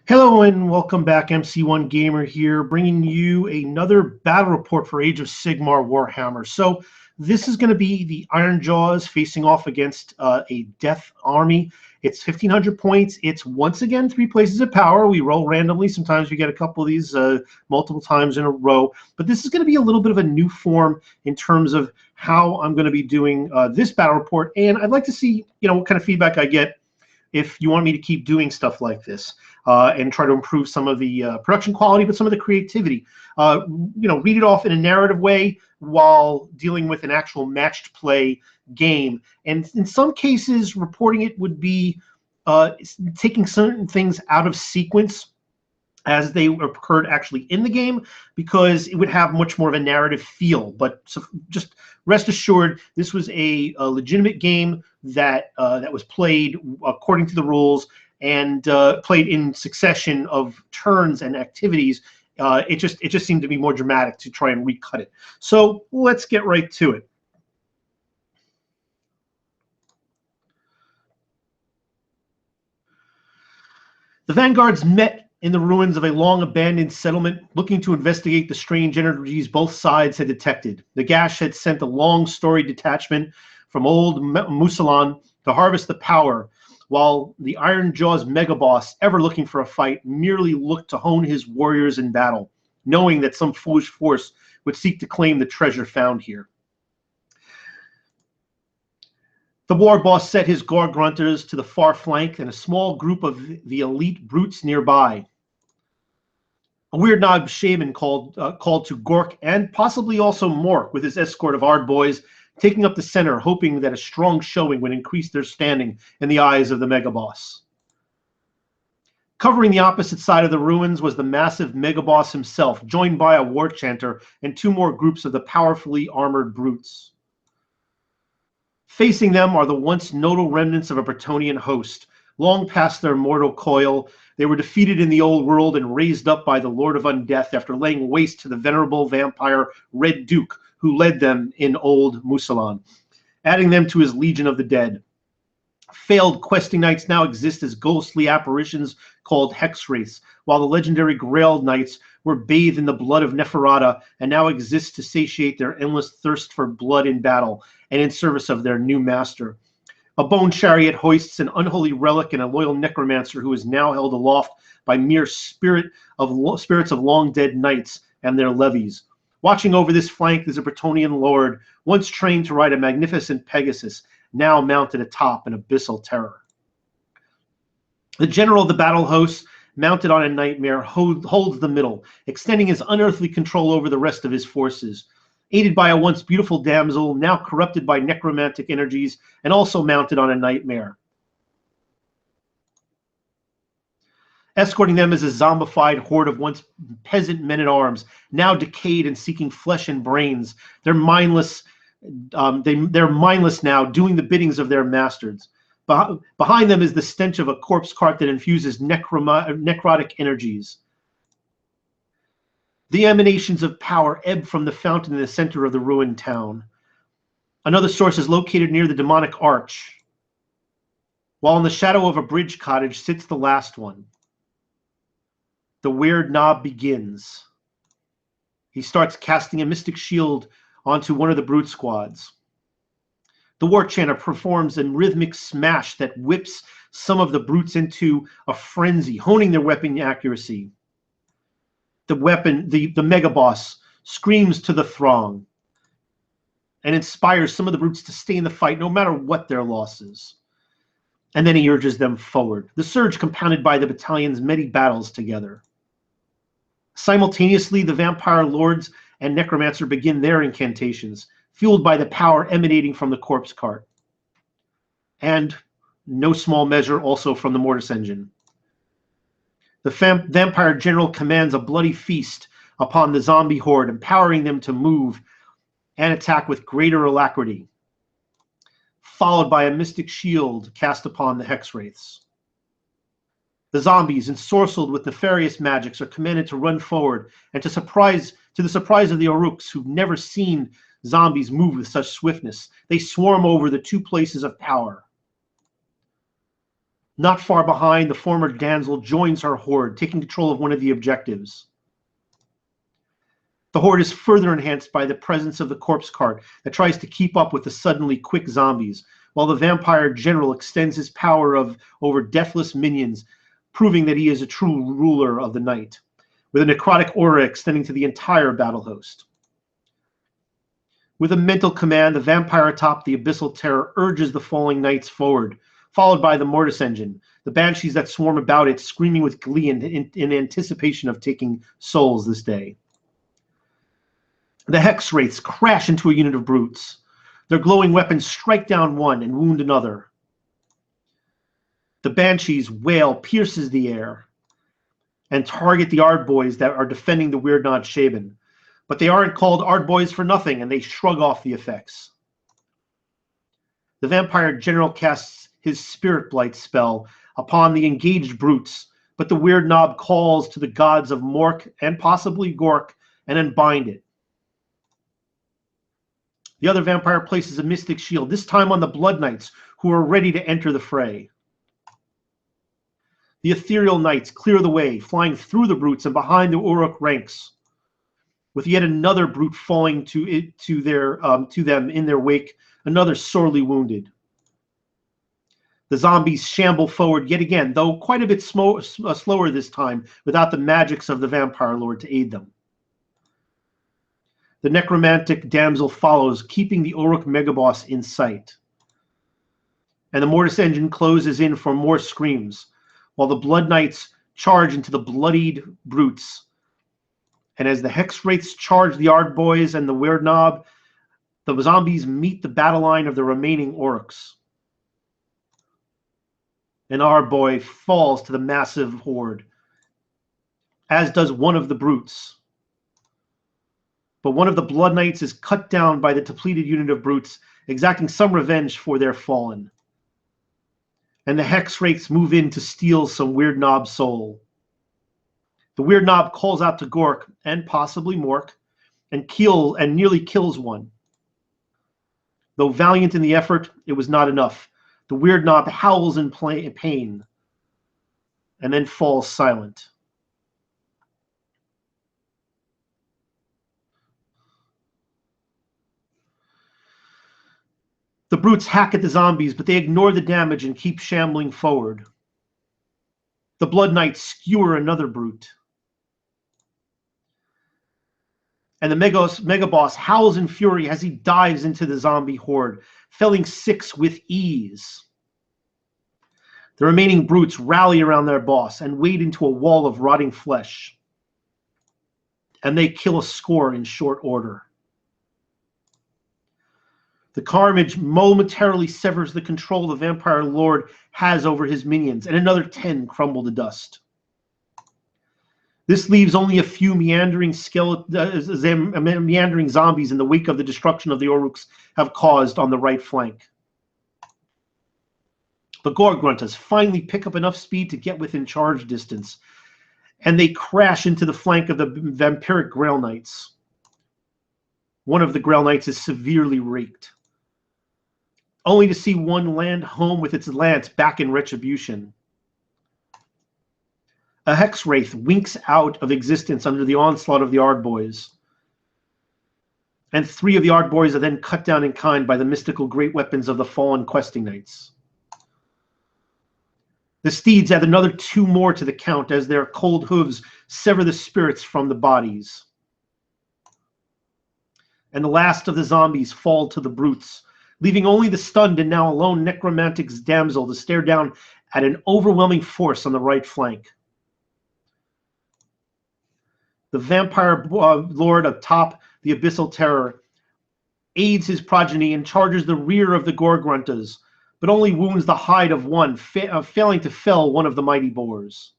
Hello and welcome back. MC1 Gamer here, bringing you another battle report for Age of Sigmar Warhammer. So this is going to be the Ironjaws facing off against a Death Army. It's 1,500 points. It's once again 3 places of power. We roll randomly. Sometimes we get a couple of these multiple times in a row. But this is going to be a little bit of a new form in terms of how I'm going to be doing this battle report. And I'd like to see, what kind of feedback I get if you want me to keep doing stuff like this and try to improve some of the production quality, but some of the creativity. Read it off in a narrative way while dealing with an actual matched play game. And in some cases, reporting it would be taking certain things out of sequence as they occurred actually in the game, because it would have much more of a narrative feel. But so just rest assured, this was a legitimate game that was played according to the rules and played in succession of turns and activities. It just seemed to be more dramatic to try and recut it. So let's get right to it. The vanguards met in the ruins of a long-abandoned settlement, looking to investigate the strange energies both sides had detected. The Gash had sent a long-storied detachment from old Musalan to harvest the power, while the Ironjaws megaboss, ever looking for a fight, merely looked to hone his warriors in battle, knowing that some foolish force would seek to claim the treasure found here. The war boss set his guard grunters to the far flank and a small group of the elite brutes nearby. A weird knob shaman called to Gork and possibly also Mork with his escort of Ard boys, taking up the center, hoping that a strong showing would increase their standing in the eyes of the megaboss. Covering the opposite side of the ruins was the massive megaboss himself, joined by a war chanter and 2 more groups of the powerfully armored brutes. Facing them are the once notable remnants of a Bretonnian host. Long past their mortal coil, they were defeated in the old world and raised up by the Lord of Undeath after laying waste to the venerable vampire Red Duke, who led them in old Musalan, adding them to his Legion of the Dead. Failed questing knights now exist as ghostly apparitions called hex wraiths, while the legendary Grail knights were bathed in the blood of Neferata and now exist to satiate their endless thirst for blood in battle and in service of their new master. A bone chariot hoists an unholy relic and a loyal necromancer who is now held aloft by mere spirits of long dead knights and their levies. Watching over this flank is a Bretonnian lord, once trained to ride a magnificent Pegasus, now mounted atop an abyssal terror. The general of the battle host, mounted on a nightmare, holds the middle, extending his unearthly control over the rest of his forces. Aided by a once beautiful damsel, now corrupted by necromantic energies, and also mounted on a nightmare. Escorting them is a zombified horde of once peasant men-at-arms, now decayed and seeking flesh and brains. They're mindless now, doing the biddings of their masters. Behind them is the stench of a corpse cart that infuses necrotic energies. The emanations of power ebb from the fountain in the center of the ruined town. Another source is located near the demonic arch, while in the shadow of a bridge cottage sits the last one. The weird knob begins. He starts casting a mystic shield onto one of the brute squads. The war chanter performs a rhythmic smash that whips some of the brutes into a frenzy, honing their weapon accuracy. The megaboss screams to the throng and inspires some of the brutes to stay in the fight no matter what their losses. And then he urges them forward, the surge compounded by the battalion's many battles together. Simultaneously, the vampire lords and necromancer begin their incantations, fueled by the power emanating from the corpse cart. And, no small measure, also from the mortis engine. The vampire general commands a bloody feast upon the zombie horde, empowering them to move and attack with greater alacrity, followed by a mystic shield cast upon the hex wraiths. The zombies, ensorcelled with nefarious magics, are commanded to run forward, and to the surprise of the Oruks, who've never seen zombies move with such swiftness, they swarm over the 2 places of power. Not far behind, the former damsel joins her horde, taking control of one of the objectives. The horde is further enhanced by the presence of the corpse cart that tries to keep up with the suddenly quick zombies, while the vampire general extends his power over deathless minions, proving that he is a true ruler of the night, with a necrotic aura extending to the entire battle host. With a mental command, the vampire atop the abyssal terror urges the falling knights forward, followed by the mortis engine, the banshees that swarm about it, screaming with glee in anticipation of taking souls this day. The hex wraiths crash into a unit of brutes. Their glowing weapons strike down one and wound another. The banshees' wail pierces the air and target the Ardboys that are defending the Weirdnod Shaban. But they aren't called Ardboys for nothing, and they shrug off the effects. The vampire general casts his Spirit Blight spell upon the engaged brutes, but the Weird Knob calls to the gods of Mork and possibly Gork and unbind it. The other vampire places a mystic shield, this time on the Blood Knights, who are ready to enter the fray. The ethereal knights clear the way, flying through the brutes and behind the Uruk ranks, with yet another brute falling to them in their wake, another sorely wounded. The zombies shamble forward yet again, though quite a bit slower this time, without the magics of the vampire lord to aid them. The necromantic damsel follows, keeping the Uruk megaboss in sight. And the mortis engine closes in for more screams, while the blood knights charge into the bloodied brutes. And as the hex wraiths charge the Ardboys and the Weird Knob, the zombies meet the battle line of the remaining Uruks. An Ardboy falls to the massive horde, as does one of the brutes. But one of the Blood Knights is cut down by the depleted unit of brutes, exacting some revenge for their fallen. And the hex wraiths move in to steal some Weird Knob soul. The Weird Knob calls out to Gork, and possibly Mork, and nearly kills one. Though valiant in the effort, it was not enough. The Weird Knob howls in pain, and then falls silent. The brutes hack at the zombies, but they ignore the damage and keep shambling forward. The Blood Knights skewer another brute. And the Megaboss howls in fury as he dives into the zombie horde, felling 6 with ease. The remaining brutes rally around their boss and wade into a wall of rotting flesh. And they kill a score in short order. The carnage momentarily severs the control the Vampire Lord has over his minions, and another 10 crumble to dust. This leaves only a few meandering zombies in the wake of the destruction of the Uruks have caused on the right flank. The Gorgruntas finally pick up enough speed to get within charge distance, and they crash into the flank of the vampiric Grail Knights. One of the Grail Knights is severely raked, only to see one land home with its lance back in retribution. A hex wraith winks out of existence under the onslaught of the Ardboys, and 3 of the Ardboys are then cut down in kind by the mystical great weapons of the fallen questing knights. The steeds add another 2 more to the count as their cold hooves sever the spirits from the bodies. And the last of the zombies fall to the brutes, leaving only the stunned and now alone necromantic's damsel to stare down at an overwhelming force on the right flank. The vampire lord atop the abyssal terror aids his progeny and charges the rear of the Gorgruntas, but only wounds the hide of one, failing to fell one of the mighty boars.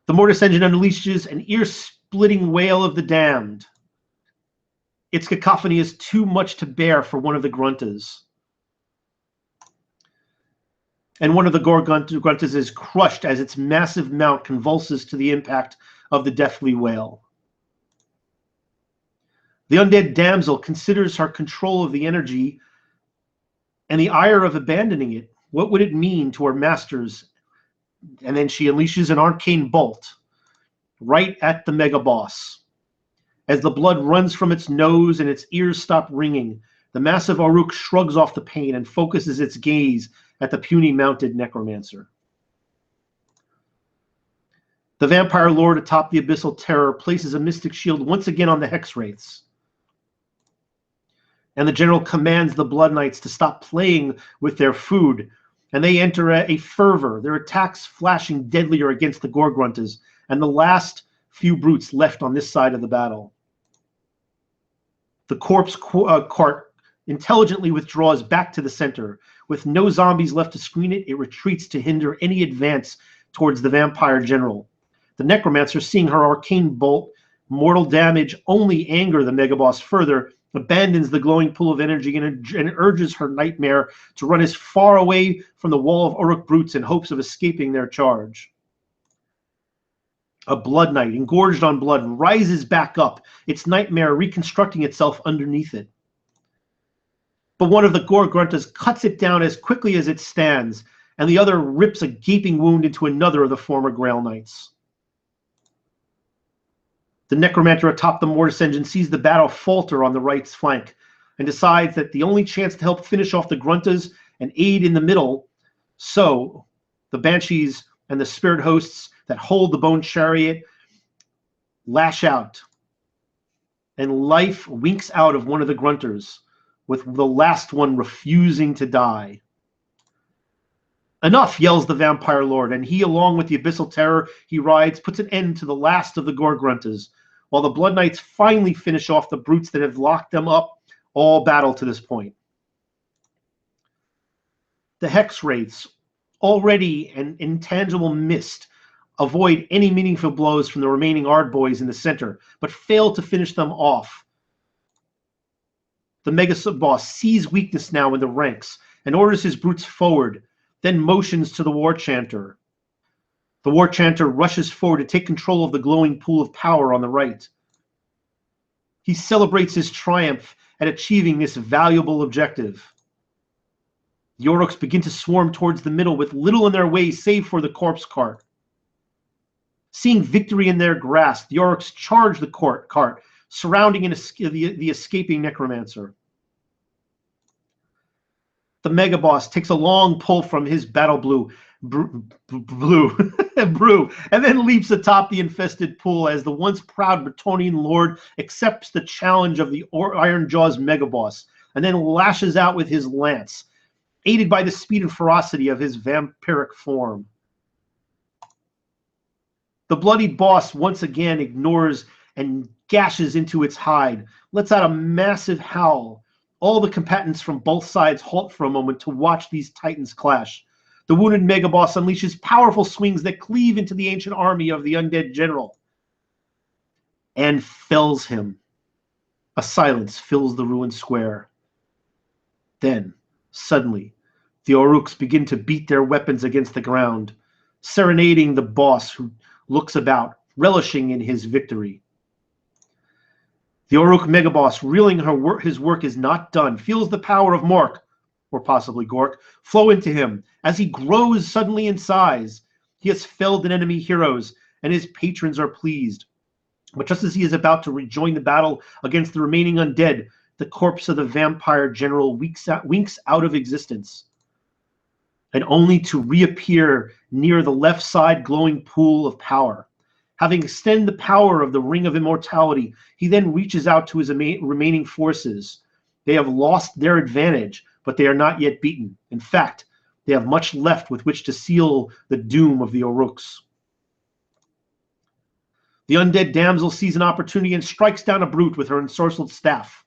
The mortis engine unleashes an ear-splitting wail of the damned. Its cacophony is too much to bear for one of the Gruntas. And one of the Gorgruntas is crushed as its massive mount convulses to the impact of the deathly wail. The undead damsel considers her control of the energy and the ire of abandoning it What would it mean to her masters? And then she unleashes an arcane bolt right at the mega boss. As the blood runs from its nose and its ears stop ringing, the massive Aruk shrugs off the pain and focuses its gaze at the puny mounted necromancer. The vampire lord atop the abyssal terror places a mystic shield once again on the hex wraiths. And the general commands the blood knights to stop playing with their food, and they enter a fervor, their attacks flashing deadlier against the Gorgruntas and the last few brutes left on this side of the battle. The corpse cart intelligently withdraws back to the center. With no zombies left to screen it, it retreats to hinder any advance towards the vampire general. The necromancer, seeing her arcane bolt mortal damage only anger the megaboss further, abandons the glowing pool of energy and urges her nightmare to run as far away from the wall of Uruk brutes in hopes of escaping their charge. A blood knight, engorged on blood, rises back up, its nightmare reconstructing itself underneath it. But one of the Gorgruntas cuts it down as quickly as it stands, and the other rips a gaping wound into another of the former Grail Knights. The necromancer atop the mortis engine sees the battle falter on the right flank and decides that the only chance to help finish off the Gruntas and aid in the middle, so the Banshees and the spirit hosts that hold the bone chariot lash out, and life winks out of one of the Grunters, with the last one refusing to die. Enough, yells the vampire lord, and he, along with the abyssal terror he rides, puts an end to the last of the Gorgruntas, while the Blood Knights finally finish off the brutes that have locked them up all battle to this point. The Hex Wraiths, already an intangible mist, avoid any meaningful blows from the remaining Ardboys in the center, but fail to finish them off. The Mega Boss sees weakness now in the ranks and orders his brutes forward, then motions to the War Chanter. The War Chanter rushes forward to take control of the glowing pool of power on the right. He celebrates his triumph at achieving this valuable objective. The Oryx begin to swarm towards the middle with little in their way save for the corpse cart. Seeing victory in their grasp, the Oryx charge the cart, surrounding the escaping necromancer. The Megaboss takes a long pull from his battle brew, and then leaps atop the infested pool as the once proud Bretonnian lord accepts the challenge of the Ironjaws Megaboss, and then lashes out with his lance, aided by the speed and ferocity of his vampiric form. The bloodied boss once again ignores and gashes into its hide, lets out a massive howl. All the combatants from both sides halt for a moment to watch these titans clash. The wounded Megaboss unleashes powerful swings that cleave into the ancient army of the undead general and fells him. A silence fills the ruined square. Then, suddenly, the Oruks begin to beat their weapons against the ground, serenading the boss who looks about, relishing in his victory. The Oruk Megaboss, reeling his work is not done, feels the power of Mork, or possibly Gork, flow into him as he grows suddenly in size. He has felled an enemy heroes, and his patrons are pleased. But just as he is about to rejoin the battle against the remaining undead, the corpse of the vampire general winks out of existence, and only to reappear near the left side glowing pool of power. Having extended the power of the Ring of Immortality, he then reaches out to his remaining forces. They have lost their advantage, but they are not yet beaten. In fact, they have much left with which to seal the doom of the Oruks. The undead damsel sees an opportunity and strikes down a brute with her ensorcelled staff.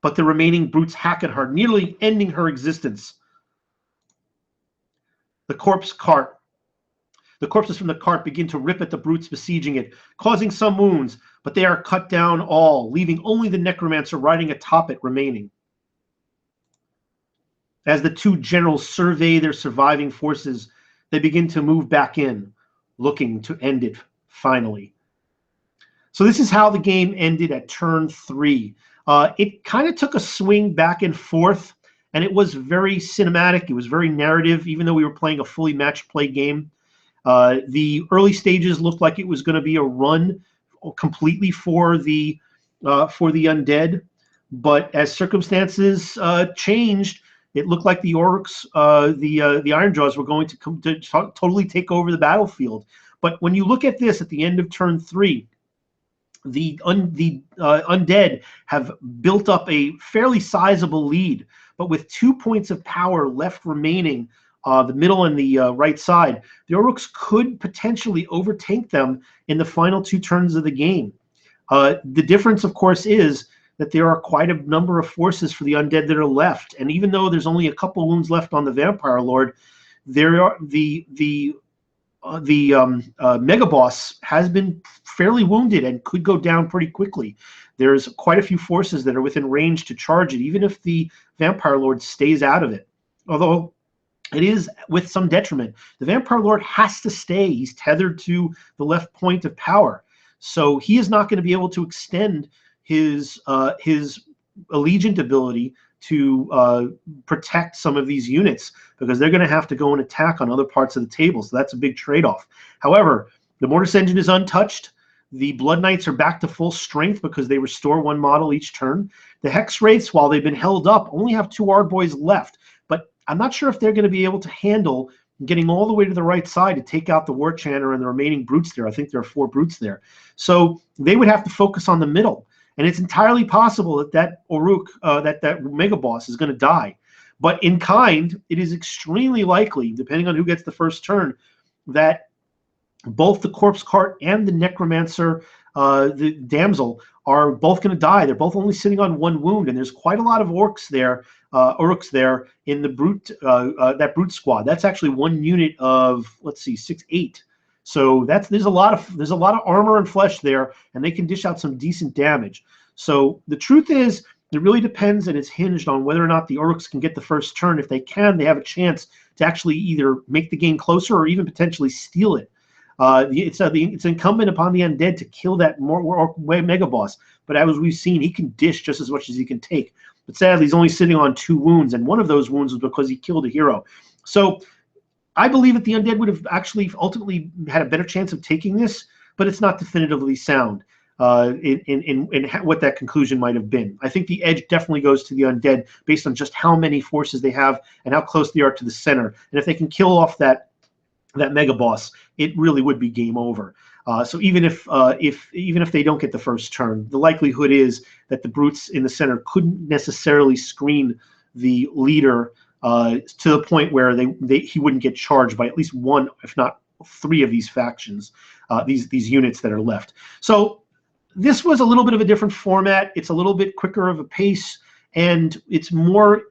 But the remaining brutes hack at her, nearly ending her existence. The corpses from the cart begin to rip at the brutes besieging it, causing some wounds, but they are cut down all, leaving only the necromancer riding atop it remaining. As the two generals survey their surviving forces, they begin to move back in, looking to end it finally. So this is how the game ended at turn 3. It kind of took a swing back and forth, and it was very cinematic. It was very narrative, even though we were playing a fully match play game. The early stages looked like it was going to be a run completely for the undead, but as circumstances changed, it looked like the orcs, the Ironjaws, were going to totally take over the battlefield. But when you look at this at the end of turn 3, the undead have built up a fairly sizable lead, but with 2 points of power left remaining, the middle and the right side, the orcs could potentially overtake them in the final 2 turns of the game. The difference, of course, is that there are quite a number of forces for the undead that are left, and even though there's only a couple wounds left on the Vampire Lord, there are the Mega Boss has been fairly wounded and could go down pretty quickly. There's quite a few forces that are within range to charge it, even if the Vampire Lord stays out of it. Although it is with some detriment. The Vampire Lord has to stay. He's tethered to the left point of power. So he is not going to be able to extend his Allegiant ability to protect some of these units, because they're going to have to go and attack on other parts of the table. So that's a big trade-off. However, the Mortis Engine is untouched. The Blood Knights are back to full strength because they restore 1 model each turn. The Hex Wraiths, while they've been held up, only have 2 Ardboys left. But I'm not sure if they're going to be able to handle getting all the way to the right side to take out the War Chanter and the remaining brutes there. I think there are 4 brutes there. So they would have to focus on the middle. And it's entirely possible that Oruk, that Mega Boss is going to die. But in kind, it is extremely likely, depending on who gets the first turn, that both the Corpse Cart and the Necromancer, the Damsel, are both going to die. They're both only sitting on 1 wound, and there's quite a lot of orcs there, in the brute, that brute squad. That's actually 1 unit of, let's see, 6, 8. So there's a lot of armor and flesh there, and they can dish out some decent damage. So the truth is, it really depends, and it's hinged on whether or not the orcs can get the first turn. If they can, they have a chance to actually either make the game closer or even potentially steal it. It's incumbent upon the undead to kill that Mega Boss, but as we've seen, he can dish just as much as he can take. But sadly, he's only sitting on 2 wounds, and one of those wounds was because he killed a hero. So I believe that the undead would have actually ultimately had a better chance of taking this, but it's not definitively sound in what that conclusion might have been. I think the edge definitely goes to the undead based on just how many forces they have and how close they are to the center. And if they can kill off that Mega Boss, it really would be game over. So even if they don't get the first turn, the likelihood is that the brutes in the center couldn't necessarily screen the leader to the point where he wouldn't get charged by at least 1, if not 3 of these factions, these units that are left. So this was a little bit of a different format. It's a little bit quicker of a pace, and it's more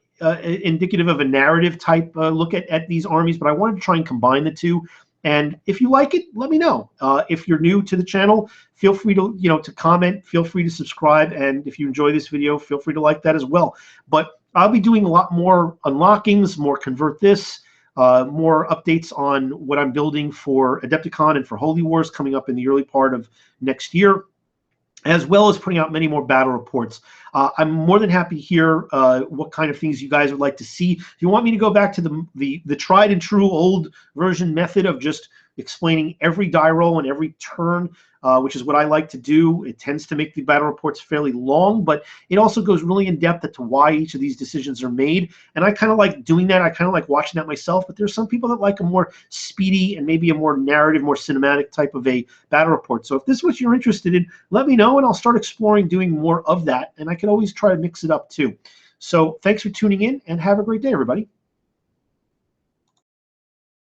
indicative of a narrative type look at these armies. But I wanted to try and combine the two. And if you like it, let me know. If you're new to the channel, feel free to to comment. Feel free to subscribe, and if you enjoy this video, feel free to like that as well. But I'll be doing a lot more unlockings, more convert this, more updates on what I'm building for Adepticon and for Holy Wars coming up in the early part of next year, as well as putting out many more battle reports. I'm more than happy to hear what kind of things you guys would like to see. If you want me to go back to the tried and true old version method of just explaining every die roll and every turn, which is what I like to do. It tends to make the battle reports fairly long, but it also goes really in depth into why each of these decisions are made. And I kind of like doing that. I kind of like watching that myself, but there's some people that like a more speedy and maybe a more narrative, more cinematic type of a battle report. So if this is what you're interested in, let me know and I'll start exploring doing more of that. And I can always try to mix it up too. So thanks for tuning in and have a great day, everybody.